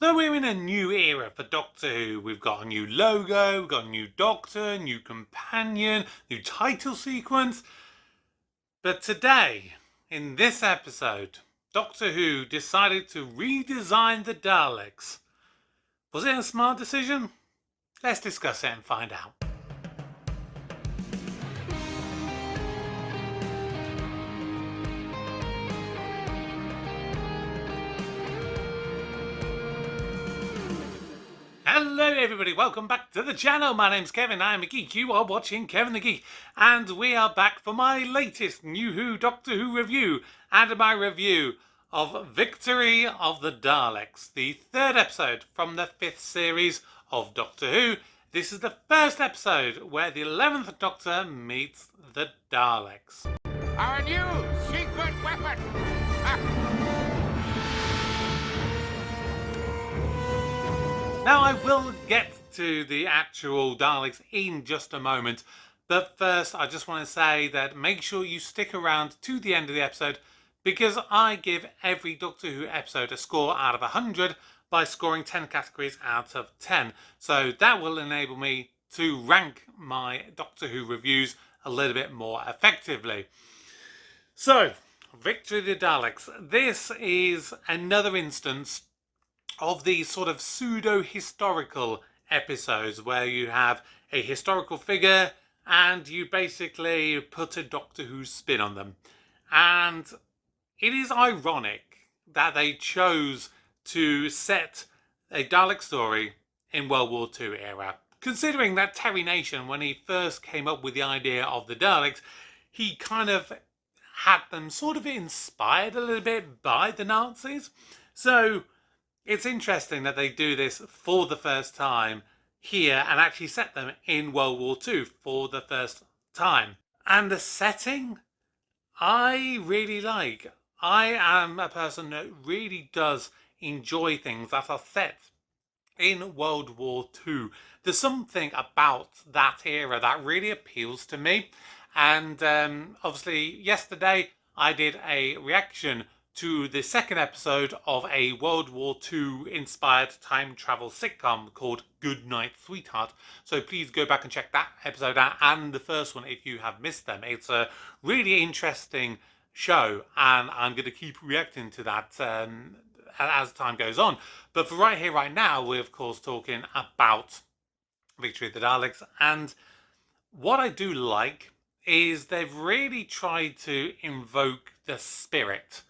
So we're in a new era for Doctor Who. We've got a new logo, we've got a new Doctor, new companion, new title sequence. But today, in this episode, Doctor Who decided to redesign the Daleks. Was it a smart decision? Let's discuss it and find out. Hello everybody, welcome back to the channel. My name's Kevin, I am a geek. You are watching Kevin the Geek. And we are back for my latest New Who Doctor Who review. And my review of Victory of the Daleks. The third episode from the 5th series of Doctor Who. This is the first episode where the 11th Doctor meets the Daleks. Our new secret weapon! Now I will get to the actual Daleks in just a moment, but first I just want to say that make sure you stick around to the end of the episode because I give every Doctor Who episode a score out of 100 by scoring 10 categories out of 10. So that will enable me to rank my Doctor Who reviews a little bit more effectively. So, Victory of the Daleks. This is another instance of these sort of pseudo-historical episodes where you have a historical figure and you basically put a Doctor Who spin on them. And it is ironic that they chose to set a Dalek story in World War II era. Considering that Terry Nation, when he first came up with the idea of the Daleks, he kind of had them sort of inspired a little bit by the Nazis. So it's interesting that they do this for the first time here and actually set them in World War II for the first time. And the setting, I really like. I am a person that really does enjoy things that are set in World War II. There's something about that era that really appeals to me. And obviously yesterday I did a reaction to the second episode of a World War II inspired time travel sitcom called Good Night Sweetheart. So please go back and check that episode out and the first one if you have missed them. It's a really interesting show and I'm going to keep reacting to that as time goes on. But for right here, right now, we're of course talking about Victory of the Daleks. And what I do like is they've really tried to invoke the spirit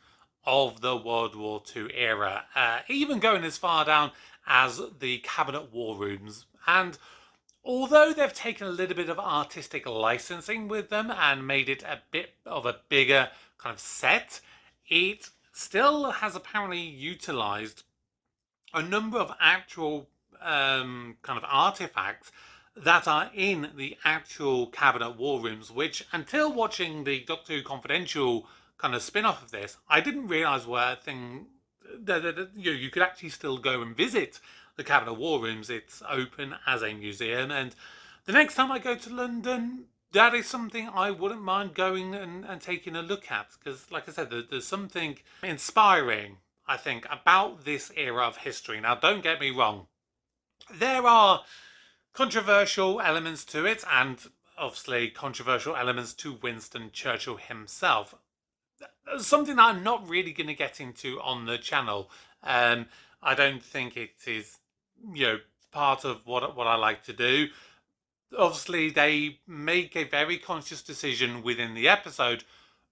of the World War II era, even going as far down as the Cabinet War Rooms. And although they've taken a little bit of artistic licensing with them and made it a bit of a bigger kind of set, it still has apparently utilized a number of actual kind of artifacts that are in the actual Cabinet War Rooms, which until watching the Doctor Who Confidential kind of spin-off of this, I didn't realise were a thing that you could actually still go and visit the Cabinet War Rooms. It's open as a museum, and the next time I go to London, that is something I wouldn't mind going and taking a look at, because like I said, there's something inspiring, I think, about this era of history. Now, don't get me wrong, there are controversial elements to it, and obviously controversial elements to Winston Churchill himself. Something that I'm not really going to get into on the channel. I don't think it is, part of what I like to do. Obviously, they make a very conscious decision within the episode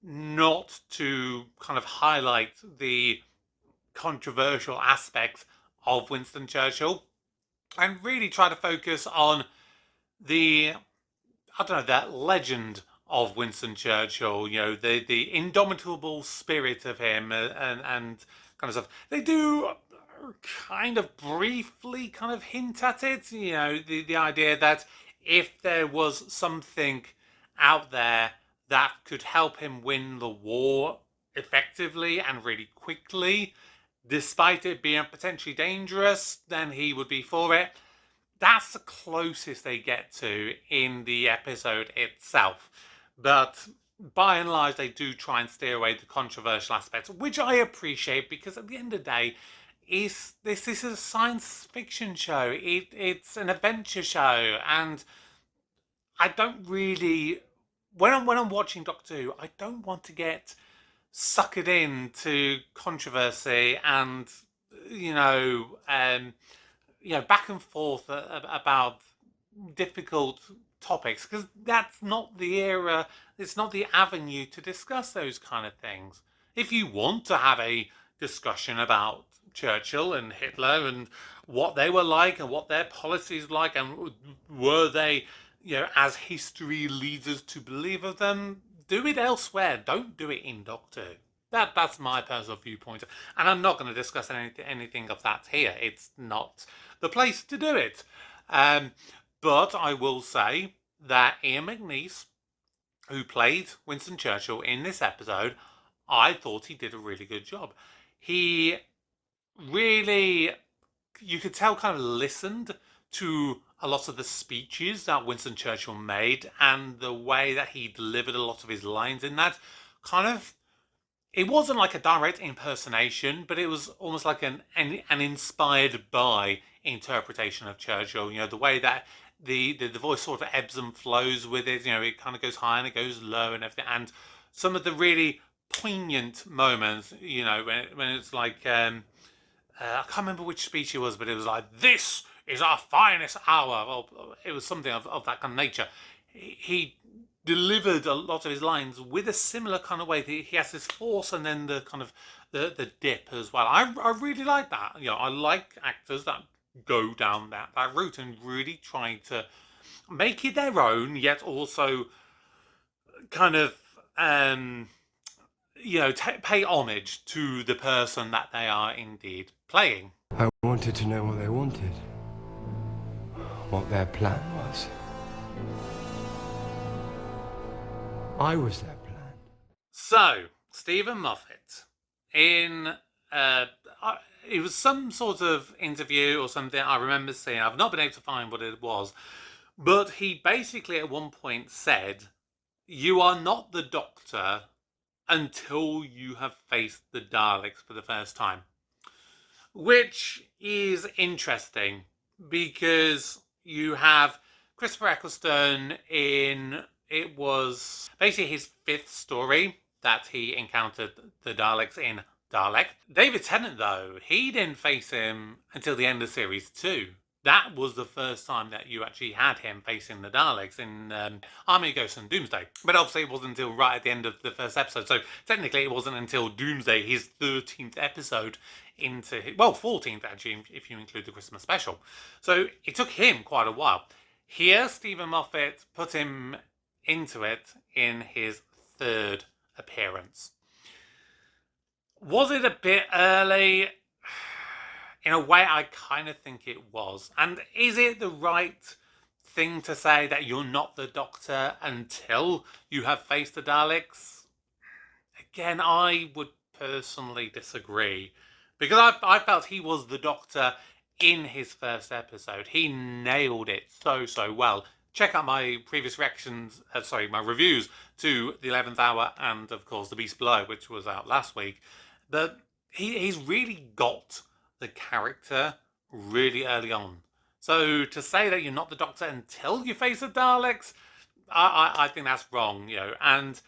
not to kind of highlight the controversial aspects of Winston Churchill and really try to focus on the, that legend of Winston Churchill, the indomitable spirit of him and kind of stuff. They do kind of briefly kind of hint at it, the idea that if there was something out there that could help him win the war effectively and really quickly, despite it being potentially dangerous, then he would be for it. That's the closest they get to in the episode itself. But by and large, they do try and steer away the controversial aspects, which I appreciate because at the end of the day, this is a science fiction show. It's an adventure show, and I don't really when I'm watching Doctor Who, I don't want to get suckered into controversy and you know back and forth about difficult topics, because that's not the era, it's not the avenue to discuss those kind of things. If you want to have a discussion about Churchill and Hitler and what they were like and what their policies like, and were they, as history leads us to believe of them, do it elsewhere. Don't do it in Doctor Who. That's my personal viewpoint, and I'm not going to discuss anything of that here. It's not the place to do it. But I will say that Ian McNeice, who played Winston Churchill in this episode, I thought he did a really good job. He really, you could tell, kind of listened to a lot of the speeches that Winston Churchill made, and the way that he delivered a lot of his lines in that kind of, it wasn't like a direct impersonation, but it was almost like an inspired by interpretation of Churchill. The way that the voice sort of ebbs and flows with it. It kind of goes high and it goes low and everything. And some of the really poignant moments, when it's like, I can't remember which speech it was, but it was like, "This is our finest hour." Well, it was something of that kind of nature. He delivered a lot of his lines with a similar kind of way. He has this force and then the kind of the dip as well. I really like that. I like actors that go down that route and really try to make it their own, yet also kind of pay homage to the person that they are indeed playing. I wanted to know what they wanted, what their plan was. I was their plan. So, Stephen Moffat, in it was some sort of interview or something I remember seeing. I've not been able to find what it was, but he basically at one point said, "You are not the Doctor until you have faced the Daleks for the first time," which is interesting because you have Christopher Eccleston in, it was basically his 5th story that he encountered the Daleks in Dalek. David Tennant, though, he didn't face him until the end of series 2. That was the first time that you actually had him facing the Daleks in Army of Ghosts and Doomsday. But obviously it wasn't until right at the end of the first episode. So technically it wasn't until Doomsday, his 13th episode, into, well, 14th actually, if you include the Christmas special. So it took him quite a while. Here, Stephen Moffat put him into it in his 3rd appearance. Was it a bit early? In a way, I kind of think it was. And is it the right thing to say that you're not the Doctor until you have faced the Daleks? Again, I would personally disagree. Because I felt he was the Doctor in his first episode. He nailed it so well. Check out my previous reactions, my reviews to the 11th Hour and, of course, The Beast Below, which was out last week. But he's really got the character really early on. So to say that you're not the Doctor until you face the Daleks, I think that's wrong, And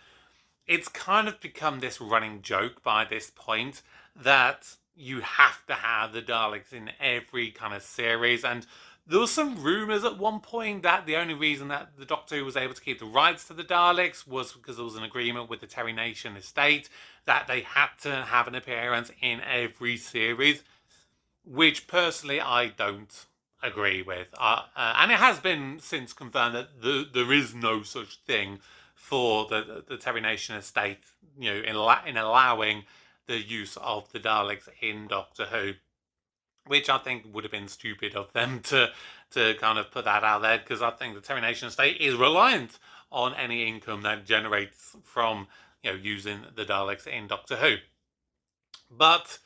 it's kind of become this running joke by this point that you have to have the Daleks in every kind of series. And there was some rumours at one point that the only reason that the Doctor was able to keep the rights to the Daleks was because there was an agreement with the Terry Nation estate that they had to have an appearance in every series, which personally I don't agree with. And it has been since confirmed that there is no such thing for the Terry Nation estate, in allowing the use of the Daleks in Doctor Who. Which I think would have been stupid of them to kind of put that out there, because I think the Terry Nation estate is reliant on any income that generates from using the Daleks in Doctor Who. But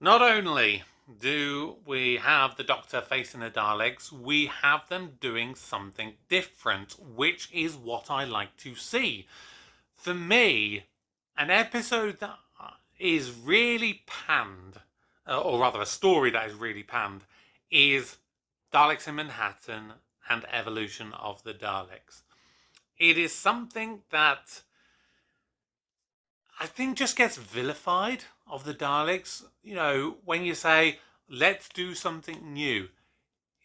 not only do we have the Doctor facing the Daleks, we have them doing something different, which is what I like to see. For me, an episode that is really panned or rather a story that is really panned, is Daleks in Manhattan and Evolution of the Daleks. It is something that I think just gets vilified of the Daleks. You know, when you say, let's do something new.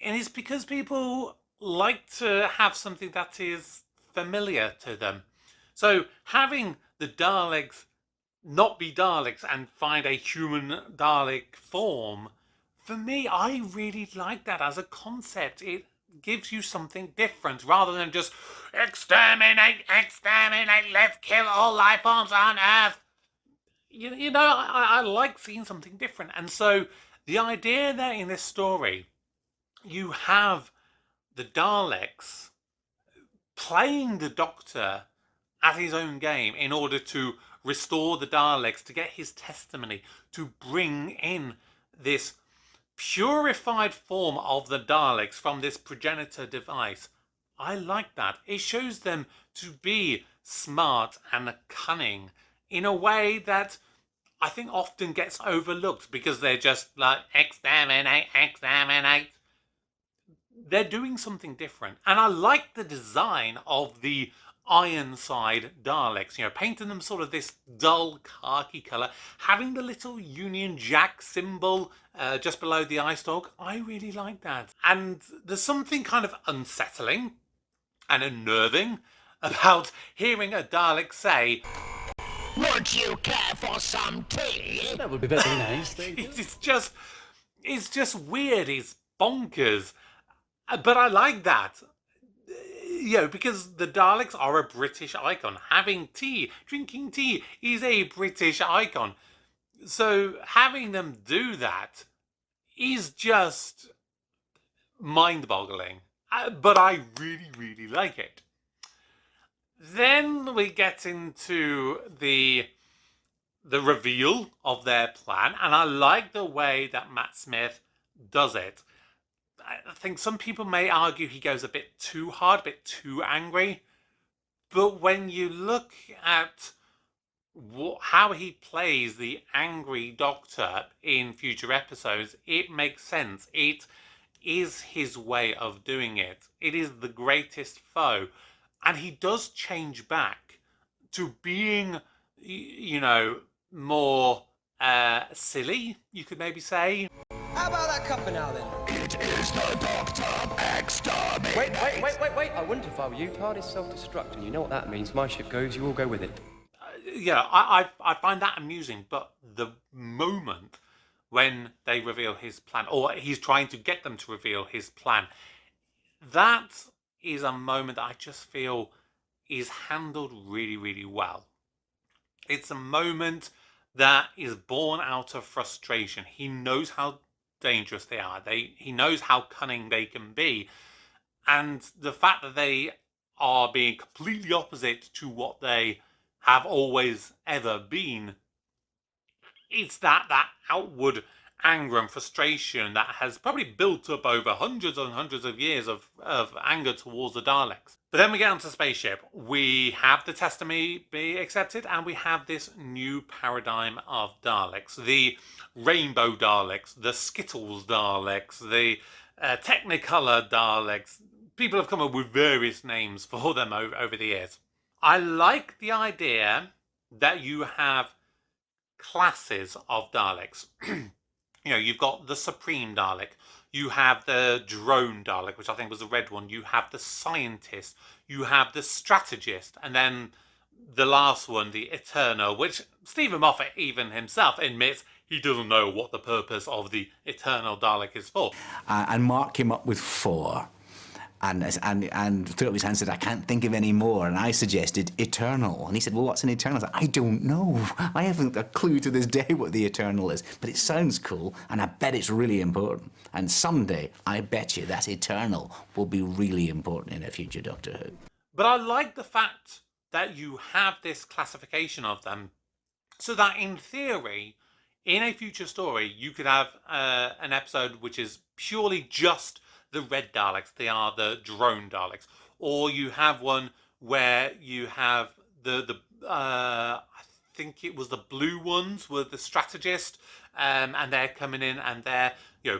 And it's because people like to have something that is familiar to them. So having the Daleks not be Daleks and find a human Dalek form, for me, I really like that as a concept. It gives you something different rather than just exterminate, exterminate, let's kill all life forms on Earth. You know, I like seeing something different. And so the idea that in this story, you have the Daleks playing the Doctor at his own game in order to restore the Daleks, to get his testimony, to bring in this purified form of the Daleks from this progenitor device. I like that. It shows them to be smart and cunning in a way that I think often gets overlooked because they're just like, exterminate, exterminate. They're doing something different. And I like the design of the Ironside Daleks, you know, painting them sort of this dull khaki colour, having the little Union Jack symbol just below the eye stalk. I really like that. And there's something kind of unsettling and unnerving about hearing a Dalek say, Would you care for some tea? That would be very nice. it's just weird, it's bonkers. But I like that. You know, because the Daleks are a British icon. Having tea, drinking tea is a British icon. So having them do that is just mind-boggling. But I really, really like it. Then we get into the reveal of their plan. And I like the way that Matt Smith does it. I think some people may argue he goes a bit too hard, a bit too angry. But when you look at how he plays the angry Doctor in future episodes, it makes sense. It is his way of doing it. It is the greatest foe. And he does change back to being, you know, more silly, you could maybe say. How about that cuppa now then? It is the Doctor exterminate. Wait. I wouldn't if I were you. TARDIS self-destruct, and you know what that means. My ship goes, you all go with it. Yeah, I find that amusing, but the moment when they reveal his plan, or he's trying to get them to reveal his plan, that is a moment that I just feel is handled really, really well. It's a moment that is born out of frustration. He knows how dangerous they are. He knows how cunning they can be. And the fact that they are being completely opposite to what they have always ever been, it's that outward anger and frustration that has probably built up over hundreds and hundreds of years of anger towards the Daleks. But then we get onto Spaceship. We have the testimony be accepted, and we have this new paradigm of Daleks. The Rainbow Daleks, the Skittles Daleks, the Technicolor Daleks. People have come up with various names for them over the years. I like the idea that you have classes of Daleks. You know, you've got the Supreme Dalek. You have the Drone Dalek, which I think was the red one. You have the Scientist. You have the Strategist. And then the last one, the Eternal, which Stephen Moffat even himself admits he doesn't know what the purpose of the Eternal Dalek is for. And Mark came up with 4. And threw up his hand and said, I can't think of any more. And I suggested Eternal. And he said, well, what's an Eternal? I said, I don't know. I haven't a clue to this day what the Eternal is. But it sounds cool, and I bet it's really important. And someday, I bet you that Eternal will be really important in a future Doctor Who. But I like the fact that you have this classification of them, so that in theory, in a future story, you could have an episode which is purely just the red Daleks. They are the Drone Daleks. Or you have one where you have the I think it was the blue ones were the Strategist, and they're coming in and they're,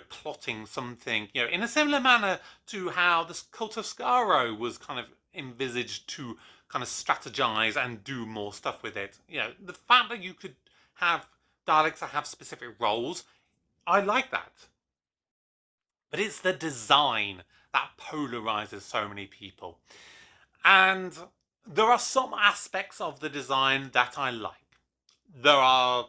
plotting something, in a similar manner to how the cult of Skaro was kind of envisaged to kind of strategize and do more stuff with it. The fact that you could have Daleks that have specific roles, I like that. But it's the design that polarizes so many people. And there are some aspects of the design that I like. There are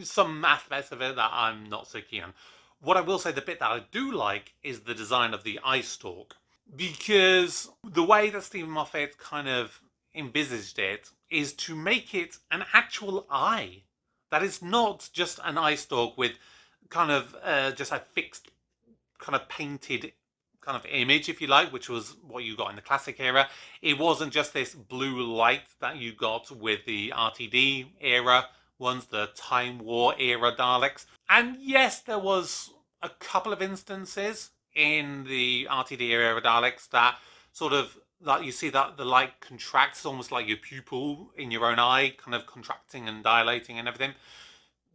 some aspects of it that I'm not so keen on. What I will say, the bit that I do like is the design of the eye stalk. Because the way that Stephen Moffat kind of envisaged it is to make it an actual eye. That is not just an eye stalk with kind of just a fixed kind of painted kind of image, if you like, which was what you got in the classic era. It wasn't just this blue light that you got with the RTD era ones, the Time War era Daleks. And yes, there was a couple of instances in the RTD era Daleks that sort of, like, you see that the light contracts, almost like your pupil in your own eye, kind of contracting and dilating and everything.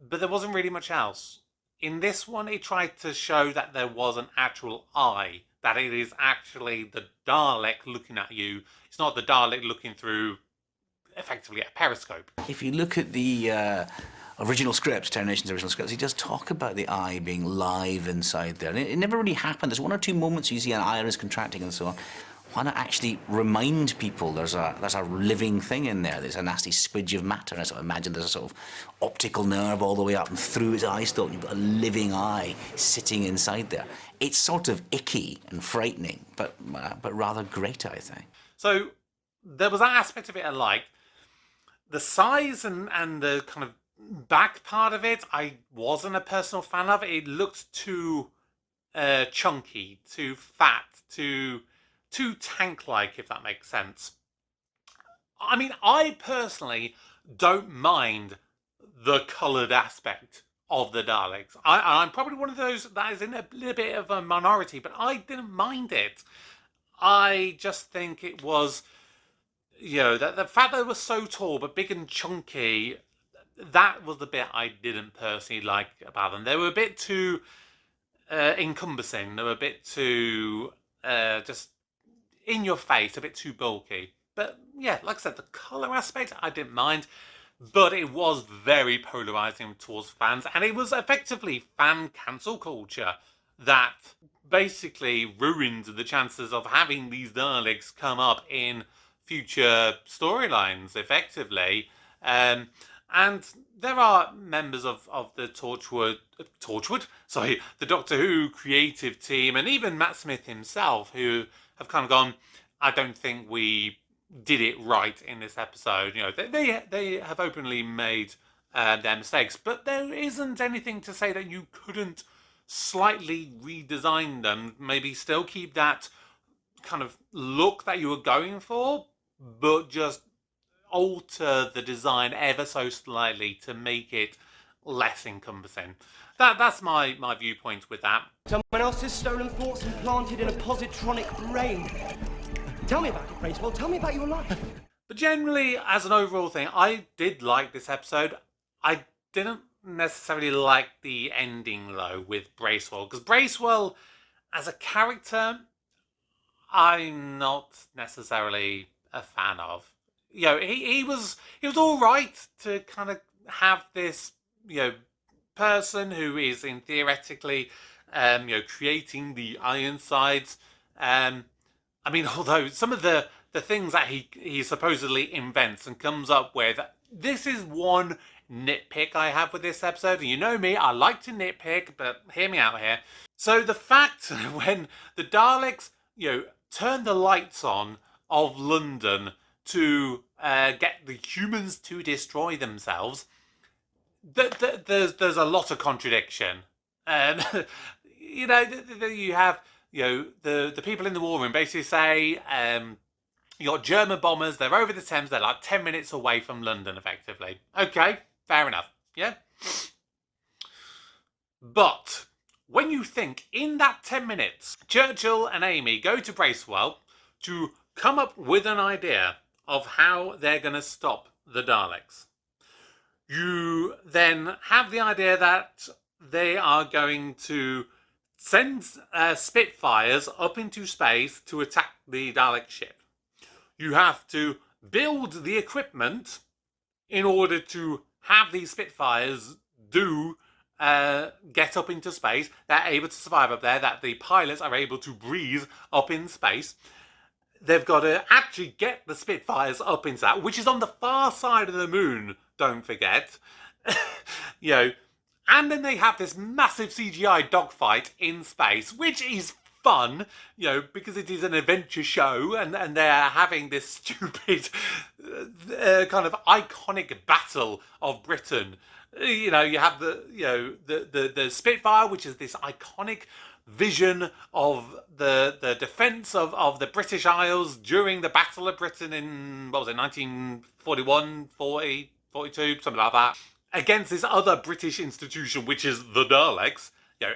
But there wasn't really much else. In this one, it tried to show that there was an actual eye, that it is actually the Dalek looking at you. It's not the Dalek looking through, effectively, a periscope. If you look at the original script, Termination's original scripts, he does talk about the eye being live inside there. And it never really happened. There's one or two moments you see an iris contracting and so on. Why not actually remind people there's a living thing in there? There's a nasty squidge of matter. And I sort of imagine there's a sort of optical nerve all the way up and through his eye stalk. You've got a living eye sitting inside there. It's sort of icky and frightening, but rather great, I think. So there was that aspect of it I liked. The size and the kind of back part of it, I wasn't a personal fan of. It looked too chunky, too fat, too tank-like, if that makes sense. I mean, I personally don't mind the coloured aspect of the Daleks. I'm probably one of those that is in a little bit of a minority, but I didn't mind it. I just think it was, the fact that it was so tall but big and chunky, that was the bit I didn't personally like about them. They were a bit too encompassing. They were a bit too just in your face, a bit too bulky. But yeah, like I said, the colour aspect I didn't mind, but it was very polarising towards fans, and it was effectively fan cancel culture that basically ruined the chances of having these Daleks come up in future storylines, effectively. And there are members of the the Doctor Who creative team, and even Matt Smith himself, who have kind of gone, I don't think we did it right in this episode. They have openly made their mistakes, but there isn't anything to say that you couldn't slightly redesign them, maybe still keep that kind of look that you were going for, but just alter the design ever so slightly to make it less encompassing. That's my viewpoint with that. Someone else's stolen thoughts implanted in a positronic brain. Tell me about it, Bracewell. Tell me about your life. But generally, as an overall thing, I did like this episode. I didn't necessarily like the ending, though, with Bracewell. Because Bracewell, as a character, I'm not necessarily a fan of. He was all right to kind of have this, person who is in theoretically, creating the Ironsides. I mean, although some of the things that he supposedly invents and comes up with, this is one nitpick I have with this episode. And you know me, I like to nitpick, but hear me out here. So the fact when the Daleks, turn the lights on of London to get the humans to destroy themselves, there's a lot of contradiction. You have the people in the war room basically say you got German bombers, they're over the Thames, they're like 10 minutes away from London, effectively. Okay, fair enough. Yeah. But when you think in that 10 minutes, Churchill and Amy go to Bracewell to come up with an idea of how they're going to stop the Daleks. you then have the idea that they are going to send Spitfires up into space to attack the Dalek ship. You have to build the equipment in order to have these Spitfires get up into space. They're able to survive up there, that the pilots are able to breathe up in space. They've got to actually get the Spitfires up into that, which is on the far side of the moon, don't forget. And then they have this massive CGI dogfight in space, which is fun, because it is an adventure show, and they're having this stupid kind of iconic battle of Britain. You have the Spitfire, which is this iconic vision of the defence of the British Isles during the Battle of Britain in, 1941, 40, 42, something like that, against this other British institution, which is the Daleks.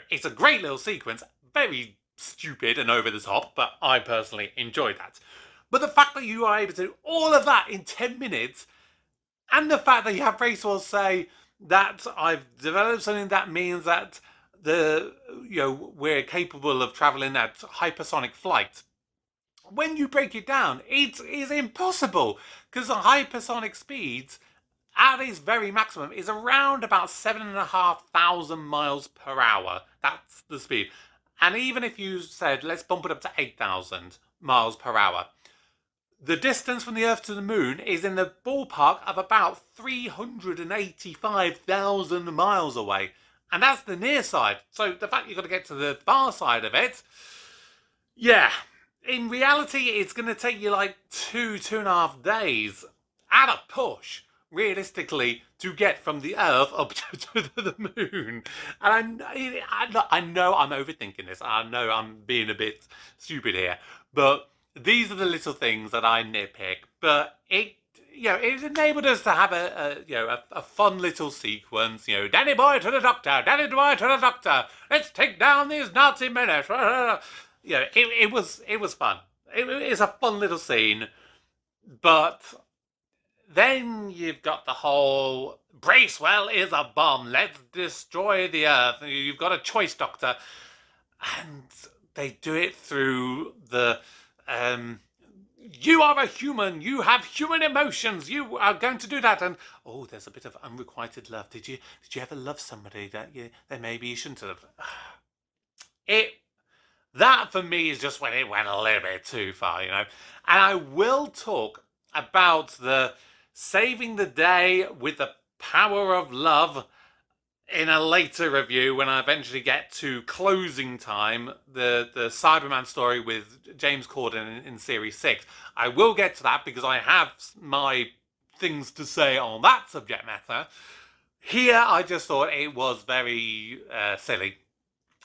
It's a great little sequence, very stupid and over the top, but I personally enjoyed that. But the fact that you are able to do all of that in 10 minutes, and the fact that you have Racewell say that I've developed something that means that we're capable of travelling at hypersonic flight. When you break it down, it is impossible, because the hypersonic speeds at its very maximum is around about 7,500 miles per hour. That's the speed. And even if you said, let's bump it up to 8,000 miles per hour, the distance from the Earth to the Moon is in the ballpark of about 385,000 miles away. And that's the near side. So the fact you've got to get to the far side of it, in reality, it's going to take you like 2.5 days at a push, realistically, to get from the Earth up to the Moon. And I know I'm overthinking this. I know I'm being a bit stupid here. But these are the little things that I nitpick. But it enabled us to have a fun little sequence. Danny boy to the doctor, Danny boy to the doctor. Let's take down these Nazi menace. It was fun. It's a fun little scene, but then you've got the whole Bracewell is a bomb. Let's destroy the Earth. You've got a choice, Doctor, and they do it through the. You are a human. You have human emotions. You are going to do that. And there's a bit of unrequited love. Did you ever love somebody that maybe you shouldn't have? That for me is just when it went a little bit too far, And I will talk about the saving the day with the power of love in a later review when I eventually get to Closing Time, the Cyberman story with James Corden in Series 6. I will get to that because I have my things to say on that subject matter. Here, I just thought it was very silly,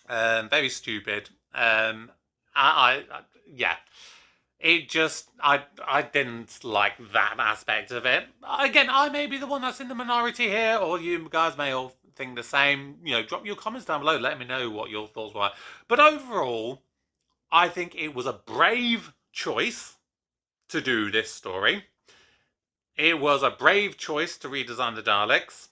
very stupid. I didn't like that aspect of it. Again, I may be the one that's in the minority here, or you guys may all think the same. Drop your comments down below. Let me know what your thoughts were. But overall, I think it was a brave choice to do this story. It was a brave choice to redesign the Daleks.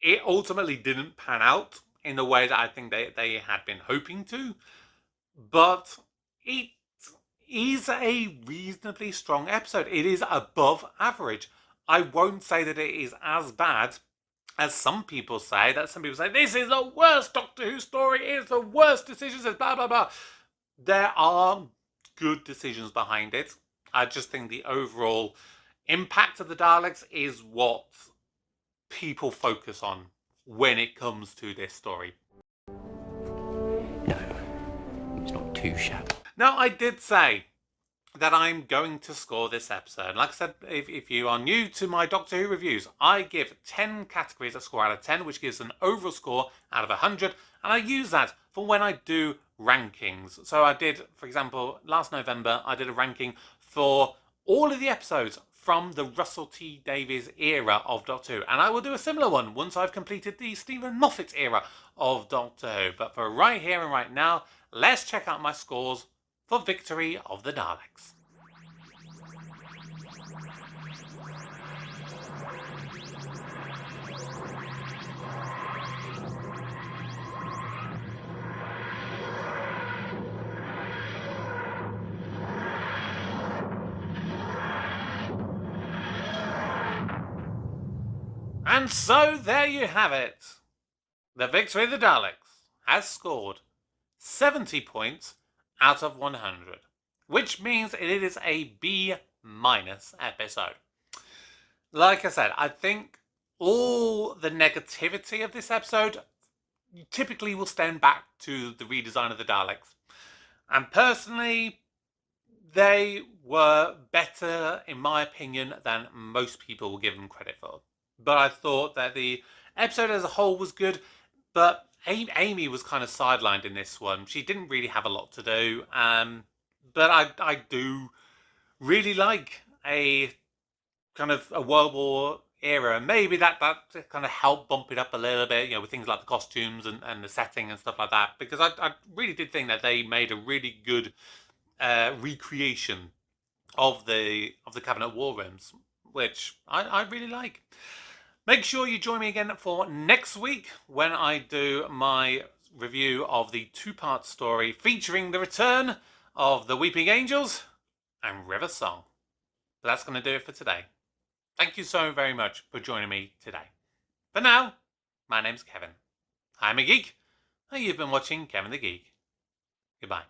It ultimately didn't pan out in the way that I think they had been hoping to, but it is a reasonably strong episode. It is above average. I won't say that it is as bad as some people say. Some people say, this is the worst Doctor Who story, it's the worst decisions, it's blah, blah, blah. There are good decisions behind it. I just think the overall impact of the Daleks is what people focus on when it comes to this story. No, it's not too shabby. Now, I did say that I'm going to score this episode. Like I said, if you are new to my Doctor Who reviews, I give 10 categories a score out of 10, which gives an overall score out of 100, and I use that for when I do rankings. So I did, for example, last November, I did a ranking for all of the episodes from the Russell T Davies era of Doctor Who, and I will do a similar one once I've completed the Stephen Moffat era of Doctor Who. But for right here and right now, let's check out my scores for Victory of the Daleks. And so there you have it. The Victory of the Daleks has scored 70 points out of 100, which means it is a B- episode. Like I said, I think all the negativity of this episode typically will stem back to the redesign of the Daleks. And personally, they were better, in my opinion, than most people will give them credit for. But I thought that the episode as a whole was good, but Amy was kind of sidelined in this one. She didn't really have a lot to do. But I do really like a kind of a World War era. And maybe that kind of helped bump it up a little bit, with things like the costumes and the setting and stuff like that. Because I really did think that they made a really good recreation of the Cabinet War Rooms, which I really like. Make sure you join me again for next week when I do my review of the two-part story featuring the return of the Weeping Angels and River Song. But that's going to do it for today. Thank you so very much for joining me today. For now, my name's Kevin. I'm a geek, and you've been watching Kevin the Geek. Goodbye.